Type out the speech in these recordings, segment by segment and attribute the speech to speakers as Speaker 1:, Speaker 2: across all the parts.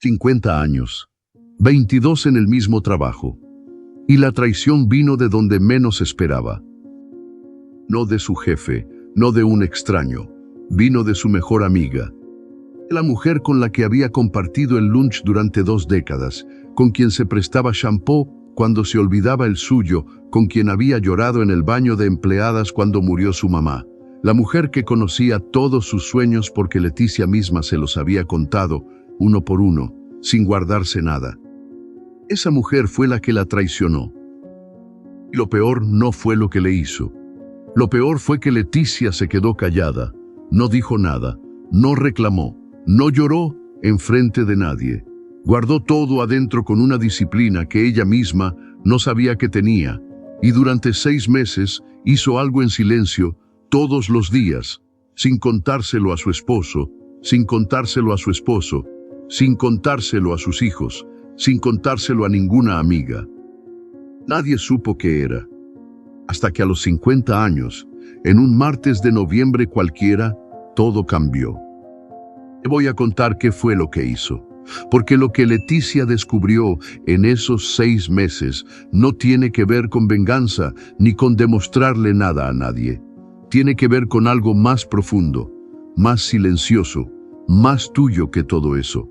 Speaker 1: 50 años, 22 en el mismo trabajo, y la traición vino de donde menos esperaba. No de su jefe, no de un extraño, vino de su mejor amiga, la mujer con la que había compartido el lunch durante 2 décadas, con quien se prestaba shampoo cuando se olvidaba el suyo, con quien había llorado en el baño de empleadas cuando murió su mamá. La mujer que conocía todos sus sueños porque Leticia misma se los había contado, uno por uno, sin guardarse nada. Esa mujer fue la que la traicionó. Y lo peor no fue lo que le hizo. Lo peor fue que Leticia se quedó callada, no dijo nada, no reclamó, no lloró enfrente de nadie. Guardó todo adentro con una disciplina que ella misma no sabía que tenía, y durante 6 meses hizo algo en silencio todos los días, sin contárselo a su esposo, sin contárselo a su esposo, sin contárselo a sus hijos, sin contárselo a ninguna amiga. Nadie supo qué era. Hasta que a los 50 años, en un martes de noviembre cualquiera, todo cambió. Te voy a contar qué fue lo que hizo, porque lo que Leticia descubrió en esos 6 meses no tiene que ver con venganza ni con demostrarle nada a nadie. Tiene que ver con algo más profundo, más silencioso, más tuyo que todo eso.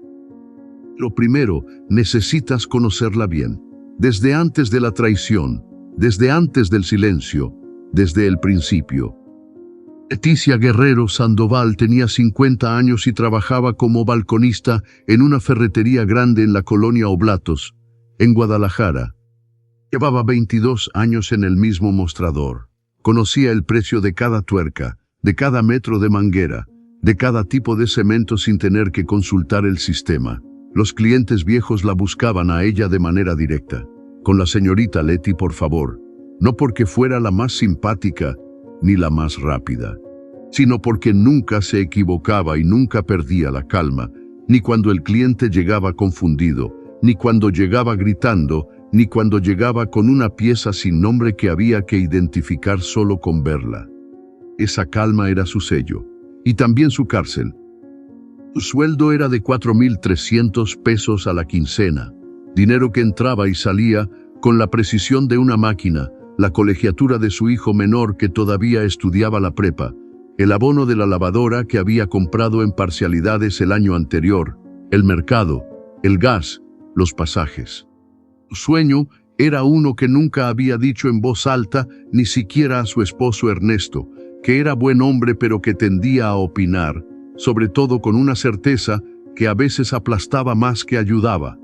Speaker 1: Lo primero, necesitas conocerla bien, desde antes de la traición, desde antes del silencio, desde el principio. Leticia Guerrero Sandoval tenía 50 años y trabajaba como balconista en una ferretería grande en la colonia Oblatos, en Guadalajara. Llevaba 22 años en el mismo mostrador. Conocía el precio de cada tuerca, de cada metro de manguera, de cada tipo de cemento sin tener que consultar el sistema. Los clientes viejos la buscaban a ella de manera directa. Con la señorita Leti, por favor. No porque fuera la más simpática ni la más rápida, sino porque nunca se equivocaba y nunca perdía la calma, ni cuando el cliente llegaba confundido, ni cuando llegaba gritando, ni cuando llegaba con una pieza sin nombre que había que identificar solo con verla. Esa calma era su sello, y también su cárcel. Su sueldo era de 4,300 pesos a la quincena, dinero que entraba y salía con la precisión de una máquina, la colegiatura de su hijo menor que todavía estudiaba la prepa, el abono de la lavadora que había comprado en parcialidades el año anterior, el mercado, el gas, los pasajes. Su sueño era uno que nunca había dicho en voz alta, ni siquiera a su esposo Ernesto, que era buen hombre pero que tendía a opinar, sobre todo con una certeza que a veces aplastaba más que ayudaba.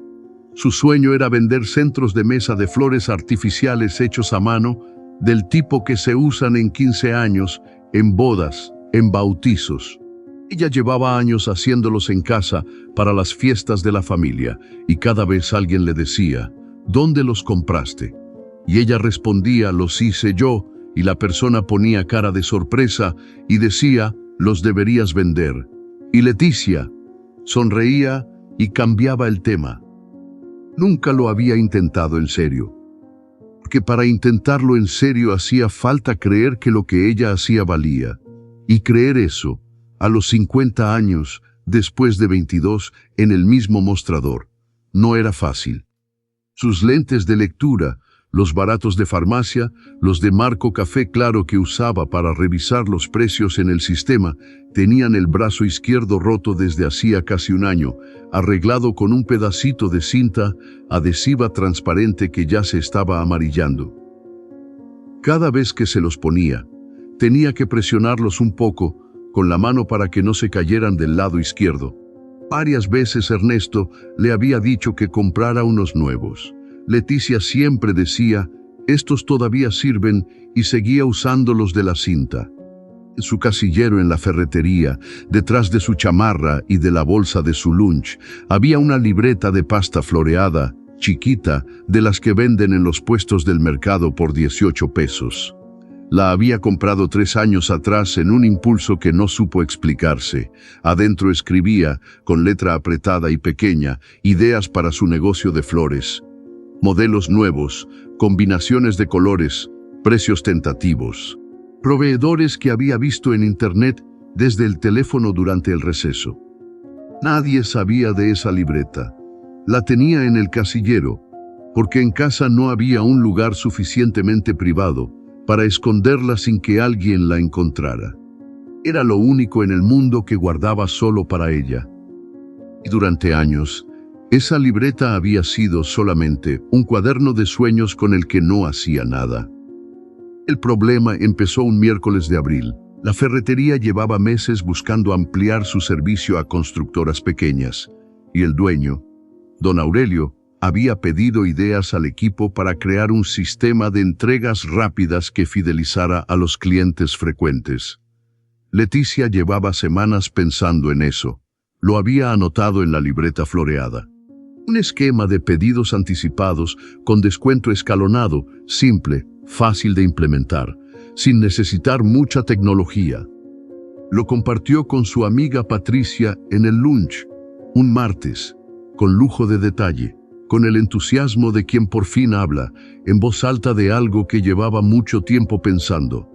Speaker 1: Su sueño era vender centros de mesa de flores artificiales hechos a mano, del tipo que se usan en 15 años, en bodas, en bautizos. Ella llevaba años haciéndolos en casa para las fiestas de la familia, y cada vez alguien le decía, ¿dónde los compraste? Y ella respondía, los hice yo, y la persona ponía cara de sorpresa y decía, los deberías vender. Y Leticia sonreía y cambiaba el tema. Nunca lo había intentado en serio, porque para intentarlo en serio hacía falta creer que lo que ella hacía valía, y creer eso, a los 50 años, después de 22, en el mismo mostrador, no era fácil. Sus lentes de lectura, los baratos de farmacia, los de marco café claro que usaba para revisar los precios en el sistema, tenían el brazo izquierdo roto desde hacía casi un año, arreglado con un pedacito de cinta adhesiva transparente que ya se estaba amarillando. Cada vez que se los ponía, tenía que presionarlos un poco con la mano para que no se cayeran del lado izquierdo. Varias veces Ernesto le había dicho que comprara unos nuevos. Leticia siempre decía, estos todavía sirven, y seguía usando los de la cinta. En su casillero en la ferretería, detrás de su chamarra y de la bolsa de su lunch, había una libreta de pasta floreada, chiquita, de las que venden en los puestos del mercado por 18 pesos. La había comprado 3 años atrás en un impulso que no supo explicarse. Adentro escribía, con letra apretada y pequeña, ideas para su negocio de flores. Modelos nuevos, combinaciones de colores, precios tentativos. Proveedores que había visto en internet desde el teléfono durante el receso. Nadie sabía de esa libreta. La tenía en el casillero, porque en casa no había un lugar suficientemente privado para esconderla sin que alguien la encontrara. Era lo único en el mundo que guardaba solo para ella. Y durante años, esa libreta había sido solamente un cuaderno de sueños con el que no hacía nada. El problema empezó un miércoles de abril. La ferretería llevaba meses buscando ampliar su servicio a constructoras pequeñas, y el dueño, don Aurelio, había pedido ideas al equipo para crear un sistema de entregas rápidas que fidelizara a los clientes frecuentes. Leticia llevaba semanas pensando en eso. Lo había anotado en la libreta floreada. Un esquema de pedidos anticipados con descuento escalonado, simple, fácil de implementar, sin necesitar mucha tecnología. Lo compartió con su amiga Patricia en el lunch, un martes, con lujo de detalle, con el entusiasmo de quien por fin habla, en voz alta de algo que llevaba mucho tiempo pensando.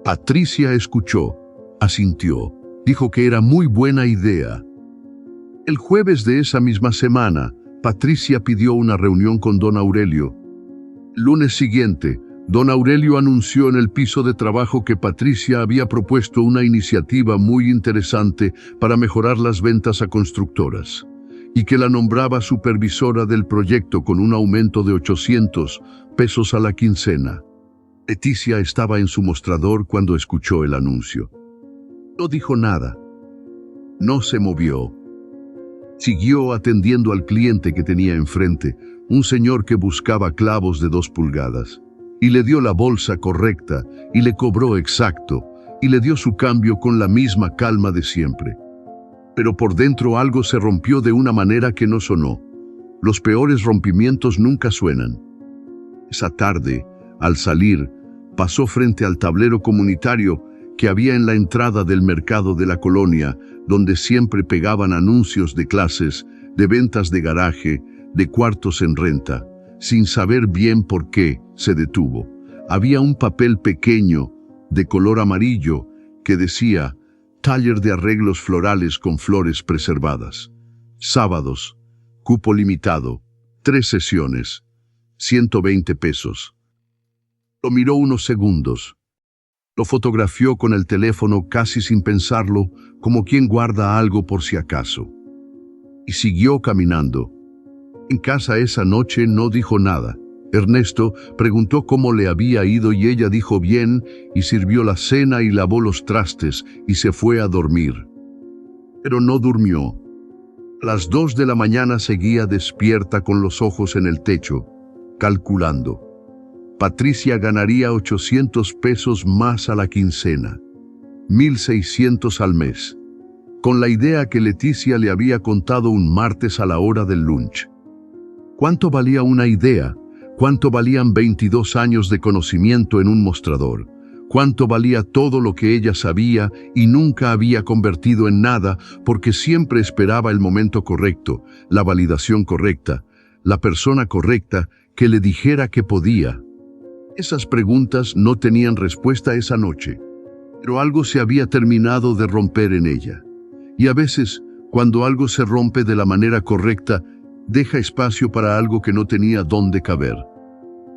Speaker 1: Patricia escuchó, asintió, dijo que era muy buena idea. El jueves de esa misma semana, Patricia pidió una reunión con don Aurelio. El lunes siguiente, don Aurelio anunció en el piso de trabajo que Patricia había propuesto una iniciativa muy interesante para mejorar las ventas a constructoras, y que la nombraba supervisora del proyecto con un aumento de 800 pesos a la quincena. Leticia estaba en su mostrador cuando escuchó el anuncio. No dijo nada. No se movió. Siguió atendiendo al cliente que tenía enfrente, un señor que buscaba clavos de 2 pulgadas, y le dio la bolsa correcta, y le cobró exacto, y le dio su cambio con la misma calma de siempre. Pero por dentro algo se rompió de una manera que no sonó. Los peores rompimientos nunca suenan. Esa tarde, al salir, pasó frente al tablero comunitario que había en la entrada del mercado de la colonia, donde siempre pegaban anuncios de clases, de ventas de garaje, de cuartos en renta. Sin saber bien por qué, se detuvo. Había un papel pequeño, de color amarillo, que decía: taller de arreglos florales con flores preservadas. Sábados, cupo limitado, 3 sesiones, 120 pesos. Lo miró unos segundos. Lo fotografió con el teléfono casi sin pensarlo, como quien guarda algo por si acaso. Y siguió caminando. En casa esa noche no dijo nada. Ernesto preguntó cómo le había ido y ella dijo bien, y sirvió la cena y lavó los trastes y se fue a dormir. Pero no durmió. A las 2 de la mañana seguía despierta con los ojos en el techo, calculando. Patricia ganaría 800 pesos más a la quincena, 1.600 al mes, con la idea que Leticia le había contado un martes a la hora del lunch. ¿Cuánto valía una idea? ¿Cuánto valían 22 años de conocimiento en un mostrador? ¿Cuánto valía todo lo que ella sabía y nunca había convertido en nada porque siempre esperaba el momento correcto, la validación correcta, la persona correcta que le dijera que podía? Esas preguntas no tenían respuesta esa noche, pero algo se había terminado de romper en ella. Y a veces, cuando algo se rompe de la manera correcta, deja espacio para algo que no tenía dónde caber.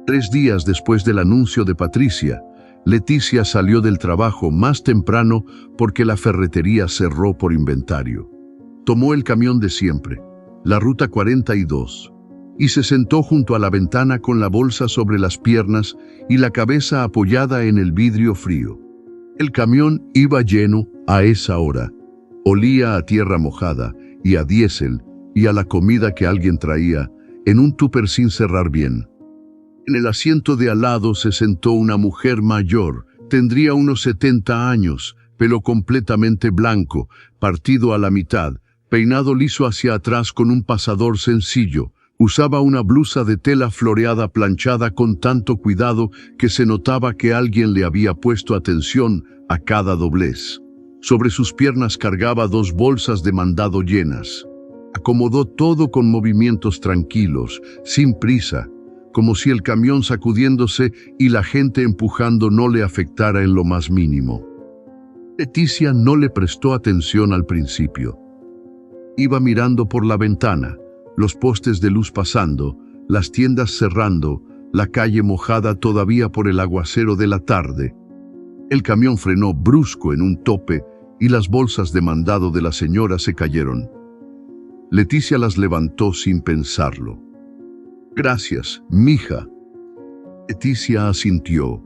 Speaker 1: 3 días después del anuncio de Patricia, Leticia salió del trabajo más temprano porque la ferretería cerró por inventario. Tomó el camión de siempre, la ruta 42, y se sentó junto a la ventana con la bolsa sobre las piernas y la cabeza apoyada en el vidrio frío. El camión iba lleno a esa hora. Olía a tierra mojada y a diésel y a la comida que alguien traía en un tupper sin cerrar bien. En el asiento de al lado se sentó una mujer mayor, tendría unos 70 años, pelo completamente blanco, partido a la mitad, peinado liso hacia atrás con un pasador sencillo. Usaba una blusa de tela floreada planchada con tanto cuidado que se notaba que alguien le había puesto atención a cada doblez. Sobre sus piernas cargaba 2 bolsas de mandado llenas. Acomodó todo con movimientos tranquilos, sin prisa, como si el camión sacudiéndose y la gente empujando no le afectara en lo más mínimo. Leticia no le prestó atención al principio. Iba mirando por la ventana, los postes de luz pasando, las tiendas cerrando, la calle mojada todavía por el aguacero de la tarde. El camión frenó brusco en un tope y las bolsas de mandado de la señora se cayeron. Leticia las levantó sin pensarlo. «Gracias, mija». Leticia asintió.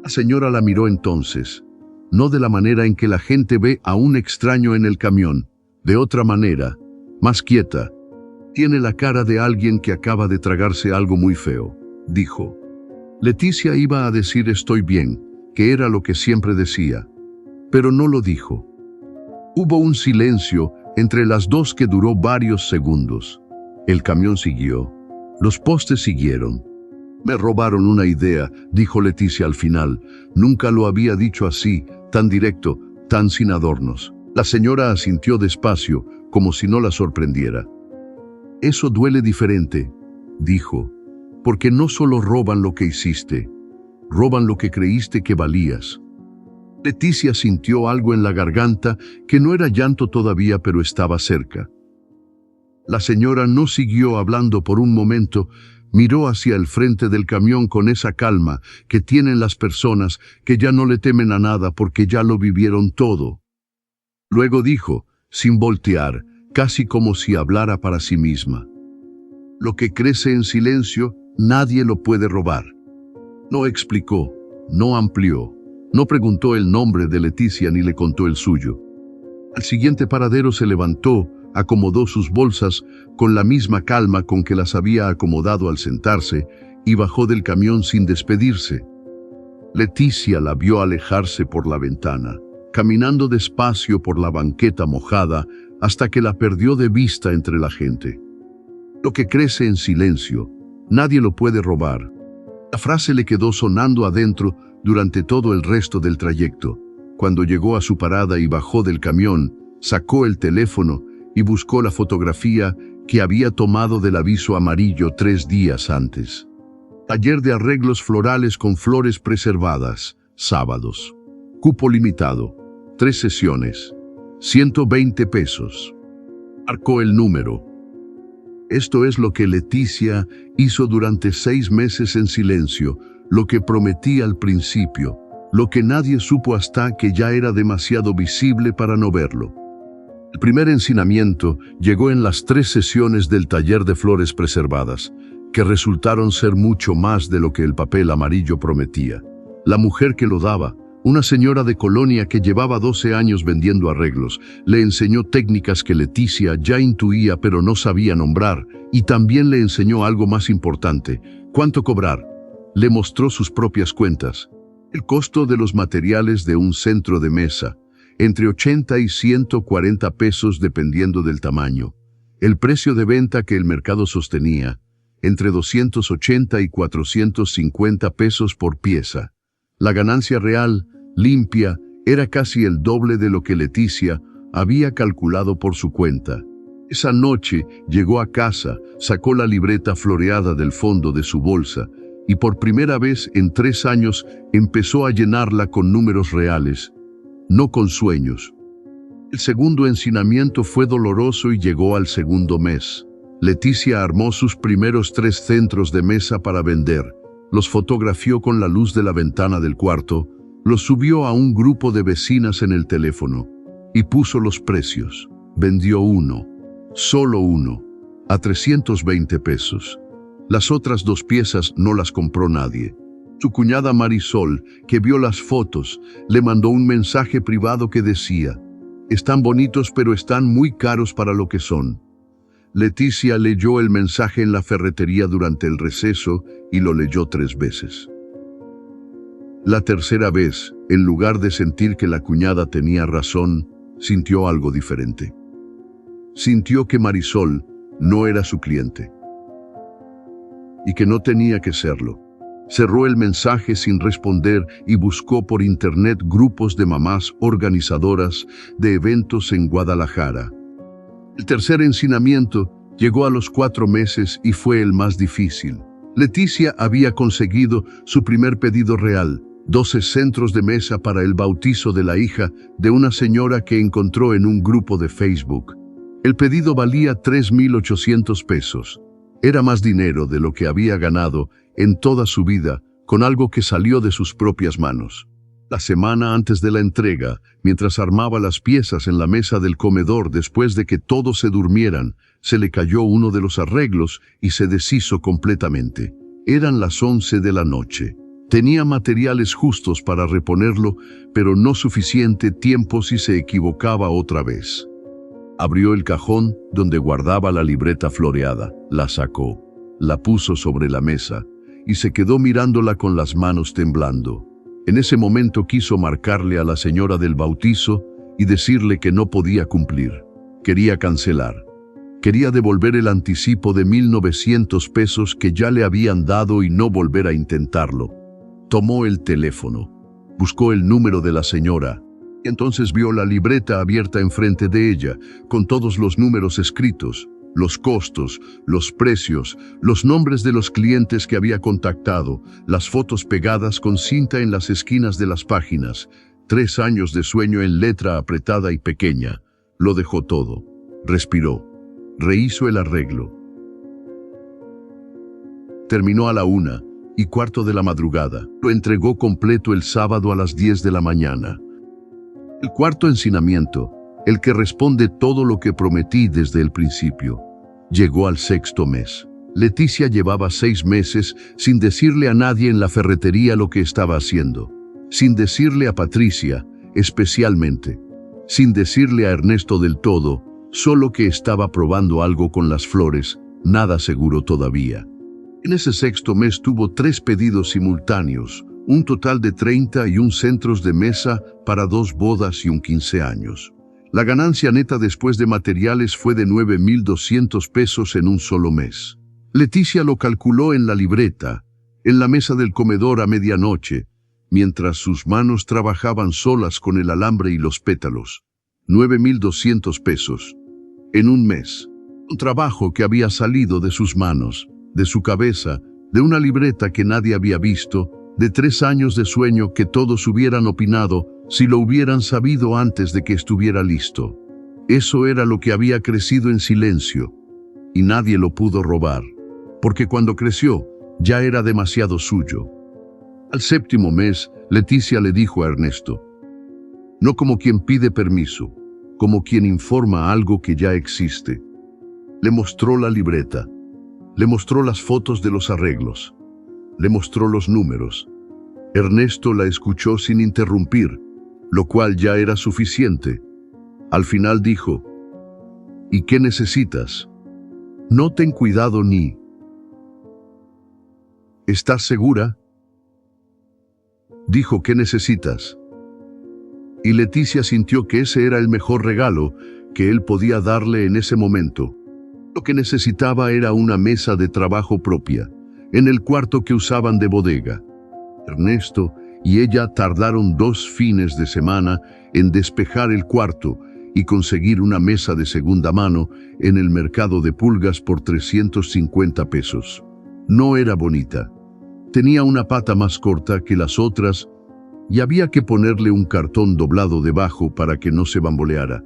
Speaker 1: La señora la miró entonces, no de la manera en que la gente ve a un extraño en el camión, de otra manera, más quieta. «Tiene la cara de alguien que acaba de tragarse algo muy feo», dijo. Leticia iba a decir «estoy bien», que era lo que siempre decía, pero no lo dijo. Hubo un silencio entre las dos que duró varios segundos. El camión siguió. Los postes siguieron. «Me robaron una idea», dijo Leticia al final. Nunca lo había dicho así, tan directo, tan sin adornos. La señora asintió despacio, como si no la sorprendiera. «Eso duele diferente», dijo, «porque no solo roban lo que hiciste, roban lo que creíste que valías». Leticia sintió algo en la garganta que no era llanto todavía, pero estaba cerca. La señora no siguió hablando por un momento, miró hacia el frente del camión con esa calma que tienen las personas que ya no le temen a nada porque ya lo vivieron todo. Luego dijo, sin voltear, casi como si hablara para sí misma: «Lo que crece en silencio, nadie lo puede robar». No explicó, no amplió, no preguntó el nombre de Leticia ni le contó el suyo. Al siguiente paradero se levantó, acomodó sus bolsas con la misma calma con que las había acomodado al sentarse y bajó del camión sin despedirse. Leticia la vio alejarse por la ventana, caminando despacio por la banqueta mojada hasta que la perdió de vista entre la gente. Lo que crece en silencio, nadie lo puede robar. La frase le quedó sonando adentro durante todo el resto del trayecto. Cuando llegó a su parada y bajó del camión, sacó el teléfono y buscó la fotografía que había tomado del aviso amarillo 3 días antes. Taller de arreglos florales con flores preservadas, sábados. Cupo limitado, 3 sesiones, 120 pesos. Marcó el número. Esto es lo que Leticia hizo durante 6 meses en silencio, lo que prometí al principio, lo que nadie supo hasta que ya era demasiado visible para no verlo. El primer encinamiento llegó en las 3 sesiones del taller de flores preservadas, que resultaron ser mucho más de lo que el papel amarillo prometía. La mujer que lo daba, una señora de Colonia que llevaba 12 años vendiendo arreglos, le enseñó técnicas que Leticia ya intuía pero no sabía nombrar, y también le enseñó algo más importante: cuánto cobrar. Le mostró sus propias cuentas, el costo de los materiales de un centro de mesa, entre 80 y 140 pesos dependiendo del tamaño, el precio de venta que el mercado sostenía, entre 280 y 450 pesos por pieza. La ganancia real, limpia, era casi el doble de lo que Leticia había calculado por su cuenta. Esa noche llegó a casa, sacó la libreta floreada del fondo de su bolsa y por primera vez en 3 años empezó a llenarla con números reales, no con sueños. El segundo encinamiento fue doloroso y llegó al segundo mes. Leticia armó sus primeros 3 centros de mesa para vender, los fotografió con la luz de la ventana del cuarto, los subió a un grupo de vecinas en el teléfono y puso los precios. Vendió uno, solo uno, a 320 pesos. Las otras 2 piezas no las compró nadie. Su cuñada Marisol, que vio las fotos, le mandó un mensaje privado que decía: «Están bonitos pero están muy caros para lo que son». Leticia leyó el mensaje en la ferretería durante el receso y lo leyó 3 veces. La tercera vez, en lugar de sentir que la cuñada tenía razón, sintió algo diferente. Sintió que Marisol no era su cliente y que no tenía que serlo. Cerró el mensaje sin responder y buscó por internet grupos de mamás organizadoras de eventos en Guadalajara. El tercer encinamiento llegó a los 4 meses y fue el más difícil. Leticia había conseguido su primer pedido real: 12 centros de mesa para el bautizo de la hija de una señora que encontró en un grupo de Facebook. El pedido valía 3.800 pesos. Era más dinero de lo que había ganado en toda su vida con algo que salió de sus propias manos. La semana antes de la entrega, mientras armaba las piezas en la mesa del comedor después de que todos se durmieran, se le cayó uno de los arreglos y se deshizo completamente. Eran las 11 de la noche. Tenía materiales justos para reponerlo, pero no suficiente tiempo si se equivocaba otra vez. Abrió el cajón donde guardaba la libreta floreada, la sacó, la puso sobre la mesa y se quedó mirándola con las manos temblando. En ese momento quiso marcarle a la señora del bautizo y decirle que no podía cumplir. Quería cancelar. Quería devolver el anticipo de 1.900 pesos que ya le habían dado y no volver a intentarlo. Tomó el teléfono, buscó el número de la señora y entonces vio la libreta abierta enfrente de ella, con todos los números escritos, los costos, los precios, los nombres de los clientes que había contactado, las fotos pegadas con cinta en las esquinas de las páginas, 3 años de sueño en letra apretada y pequeña. Lo dejó todo, respiró, rehizo el arreglo. Terminó a la 1:15 de la madrugada. Lo entregó completo el sábado a las 10 de la mañana. El cuarto encinamiento, el que responde todo lo que prometí desde el principio, llegó al 6.º mes. Leticia llevaba 6 meses sin decirle a nadie en la ferretería lo que estaba haciendo, sin decirle a Patricia, especialmente, sin decirle a Ernesto del todo, solo que estaba probando algo con las flores, nada seguro todavía. En ese 6.º mes tuvo 3 pedidos simultáneos, un total de 31 centros de mesa para 2 bodas y un 15 años. La ganancia neta después de materiales fue de 9.200 pesos en un solo mes. Leticia lo calculó en la libreta, en la mesa del comedor a medianoche, mientras sus manos trabajaban solas con el alambre y los pétalos. 9.200 pesos. En un mes. Un trabajo que había salido de sus manos, de su cabeza, de una libreta que nadie había visto, de 3 años de sueño que todos hubieran opinado si lo hubieran sabido antes de que estuviera listo. Eso era lo que había crecido en silencio, y nadie lo pudo robar, porque cuando creció ya era demasiado suyo. Al 7.º mes, Leticia le dijo a Ernesto, no como quien pide permiso, como quien informa algo que ya existe. Le mostró la libreta, le mostró las fotos de los arreglos, le mostró los números. Ernesto la escuchó sin interrumpir, lo cual ya era suficiente. Al final dijo, ¿y qué necesitas? No ten cuidado ni... ¿Estás segura? Dijo, ¿qué necesitas? Y Leticia sintió que ese era el mejor regalo que él podía darle en ese momento. Lo que necesitaba era una mesa de trabajo propia, en el cuarto que usaban de bodega. Ernesto y ella tardaron 2 fines de semana en despejar el cuarto y conseguir una mesa de segunda mano en el mercado de pulgas por 350 pesos. No era bonita. Tenía una pata más corta que las otras y había que ponerle un cartón doblado debajo para que no se bamboleara.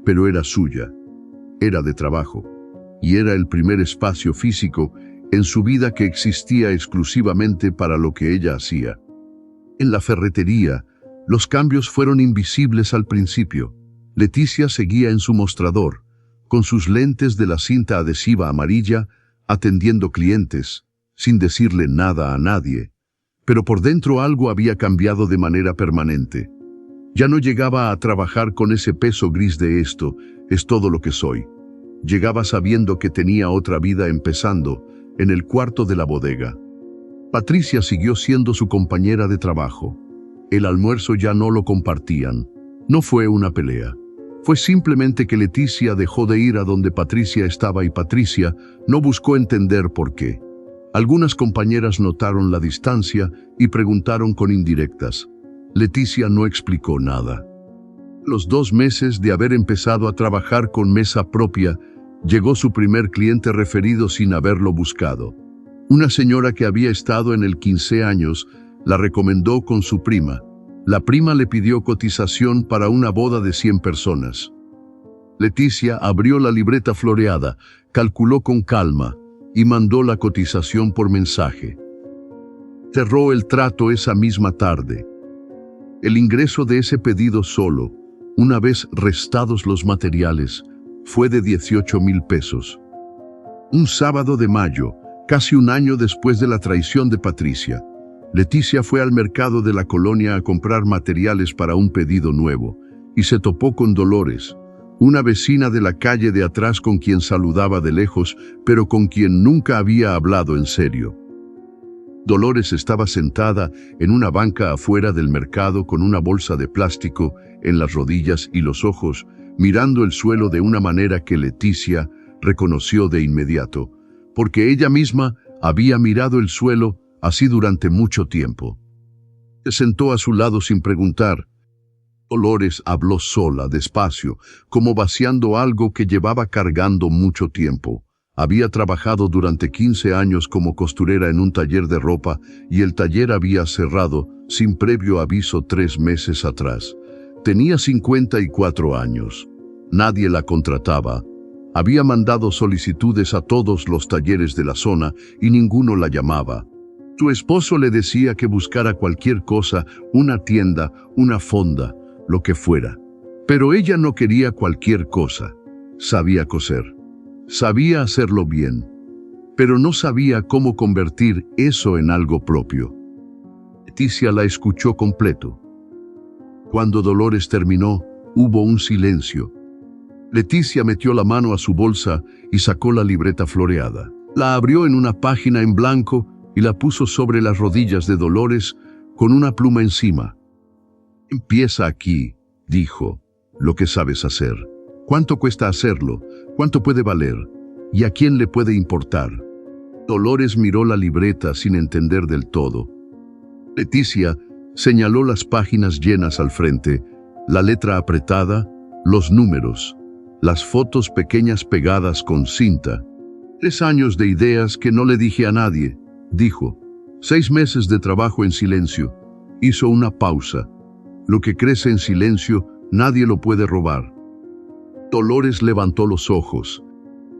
Speaker 1: Pero era suya, era de trabajo, y era el primer espacio físico en su vida que existía exclusivamente para lo que ella hacía. En la ferretería, los cambios fueron invisibles al principio. Leticia seguía en su mostrador, con sus lentes de la cinta adhesiva amarilla, atendiendo clientes, sin decirle nada a nadie. Pero por dentro algo había cambiado de manera permanente. Ya no llegaba a trabajar con ese peso gris de esto es todo lo que soy. Llegaba sabiendo que tenía otra vida empezando en el cuarto de la bodega. Patricia siguió siendo su compañera de trabajo. El almuerzo ya no lo compartían. No fue una pelea. Fue simplemente que Leticia dejó de ir a donde Patricia estaba y Patricia no buscó entender por qué. Algunas compañeras notaron la distancia y preguntaron con indirectas. Leticia no explicó nada. Los 2 meses de haber empezado a trabajar con mesa propia, llegó su primer cliente referido sin haberlo buscado. Una señora que había estado en el 15 años la recomendó con su prima. La prima le pidió cotización para una boda de 100 personas. Leticia abrió la libreta floreada, calculó con calma y mandó la cotización por mensaje. Cerró el trato esa misma tarde. El ingreso de ese pedido solo, una vez restados los materiales, fue de 18,000 pesos. Un sábado de mayo, casi un año después de la traición de Patricia, Leticia fue al mercado de la colonia a comprar materiales para un pedido nuevo y se topó con Dolores, una vecina de la calle de atrás con quien saludaba de lejos, pero con quien nunca había hablado en serio. Dolores estaba sentada en una banca afuera del mercado con una bolsa de plástico en las rodillas y los ojos, mirando el suelo de una manera que Leticia reconoció de inmediato, porque ella misma había mirado el suelo así durante mucho tiempo. Se sentó a su lado sin preguntar. Dolores habló sola, despacio, como vaciando algo que llevaba cargando mucho tiempo. Había trabajado durante 15 años como costurera en un taller de ropa y el taller había cerrado sin previo aviso 3 meses atrás. Tenía 54 años. Nadie la contrataba. Había mandado solicitudes a todos los talleres de la zona y ninguno la llamaba. Su esposo le decía que buscara cualquier cosa, una tienda, una fonda, lo que fuera. Pero ella no quería cualquier cosa. Sabía coser. Sabía hacerlo bien. Pero no sabía cómo convertir eso en algo propio. Leticia la escuchó completo. Cuando Dolores terminó, hubo un silencio. Leticia metió la mano a su bolsa y sacó la libreta floreada. La abrió en una página en blanco y la puso sobre las rodillas de Dolores con una pluma encima. Empieza aquí, dijo, lo que sabes hacer. ¿Cuánto cuesta hacerlo? ¿Cuánto puede valer? ¿Y a quién le puede importar? Dolores miró la libreta sin entender del todo. Leticia señaló las páginas llenas al frente, la letra apretada, los números, las fotos pequeñas pegadas con cinta. 3 años de ideas que no le dije a nadie, dijo. 6 meses de trabajo en silencio. Hizo una pausa. Lo que crece en silencio, nadie lo puede robar. Dolores levantó los ojos.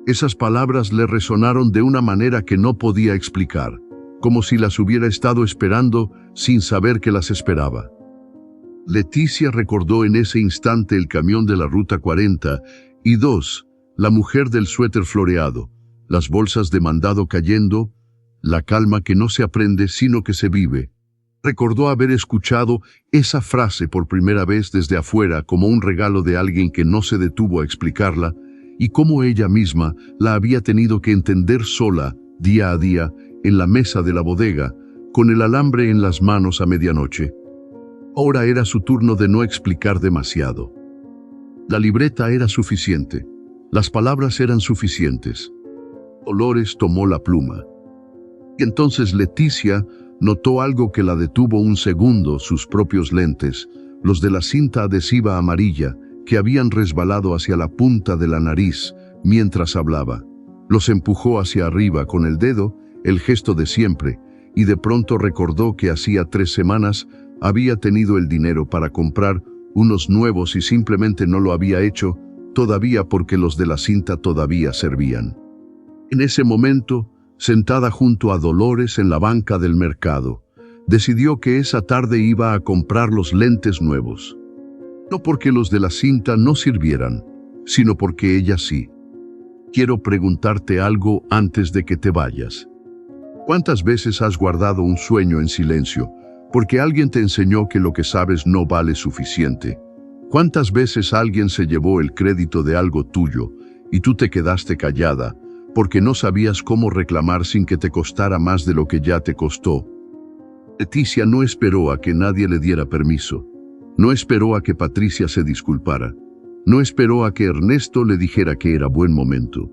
Speaker 1: Esas palabras le resonaron de una manera que no podía explicar, como si las hubiera estado esperando sin saber que las esperaba. Leticia recordó en ese instante el camión de la Ruta 42, la mujer del suéter floreado, las bolsas de mandado cayendo, la calma que no se aprende sino que se vive. Recordó haber escuchado esa frase por primera vez desde afuera como un regalo de alguien que no se detuvo a explicarla y cómo ella misma la había tenido que entender sola, día a día, en la mesa de la bodega, con el alambre en las manos a medianoche. Ahora era su turno de no explicar demasiado. La libreta era suficiente. Las palabras eran suficientes. Dolores tomó la pluma. Y entonces Leticia notó algo que la detuvo un segundo, sus propios lentes, los de la cinta adhesiva amarilla, que habían resbalado hacia la punta de la nariz mientras hablaba. Los empujó hacia arriba con el dedo, el gesto de siempre, y de pronto recordó que hacía 3 semanas había tenido el dinero para comprar unos nuevos y simplemente no lo había hecho, todavía porque los de la cinta todavía servían. En ese momento, sentada junto a Dolores en la banca del mercado, decidió que esa tarde iba a comprar los lentes nuevos. No porque los de la cinta no sirvieran, sino porque ella sí. Quiero preguntarte algo antes de que te vayas. ¿Cuántas veces has guardado un sueño en silencio porque alguien te enseñó que lo que sabes no vale suficiente? ¿Cuántas veces alguien se llevó el crédito de algo tuyo y tú te quedaste callada porque no sabías cómo reclamar sin que te costara más de lo que ya te costó? Leticia no esperó a que nadie le diera permiso. No esperó a que Patricia se disculpara. No esperó a que Ernesto le dijera que era buen momento.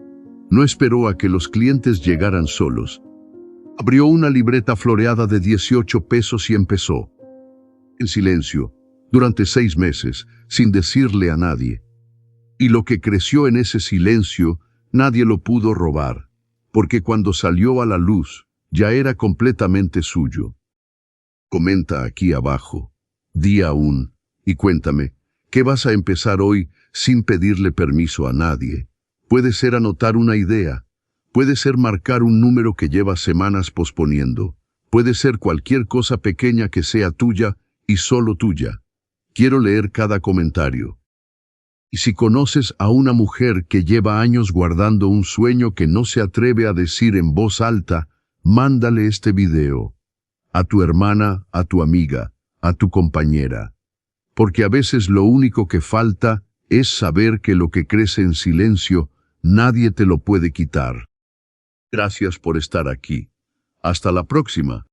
Speaker 1: No esperó a que los clientes llegaran solos. Abrió una libreta floreada de 18 pesos y empezó. En silencio, durante 6 meses, sin decirle a nadie. Y lo que creció en ese silencio, nadie lo pudo robar, porque cuando salió a la luz, ya era completamente suyo. Comenta aquí abajo, di aún, y cuéntame, ¿Qué vas a empezar hoy sin pedirle permiso a nadie? Puede ser anotar una idea. Puede ser marcar un número que llevas semanas posponiendo. Puede ser cualquier cosa pequeña que sea tuya y solo tuya. Quiero leer cada comentario. Y si conoces a una mujer que lleva años guardando un sueño que no se atreve a decir en voz alta, mándale este video. A tu hermana, a tu amiga, a tu compañera. Porque a veces lo único que falta es saber que lo que crece en silencio, nadie te lo puede quitar. Gracias por estar aquí. Hasta la próxima.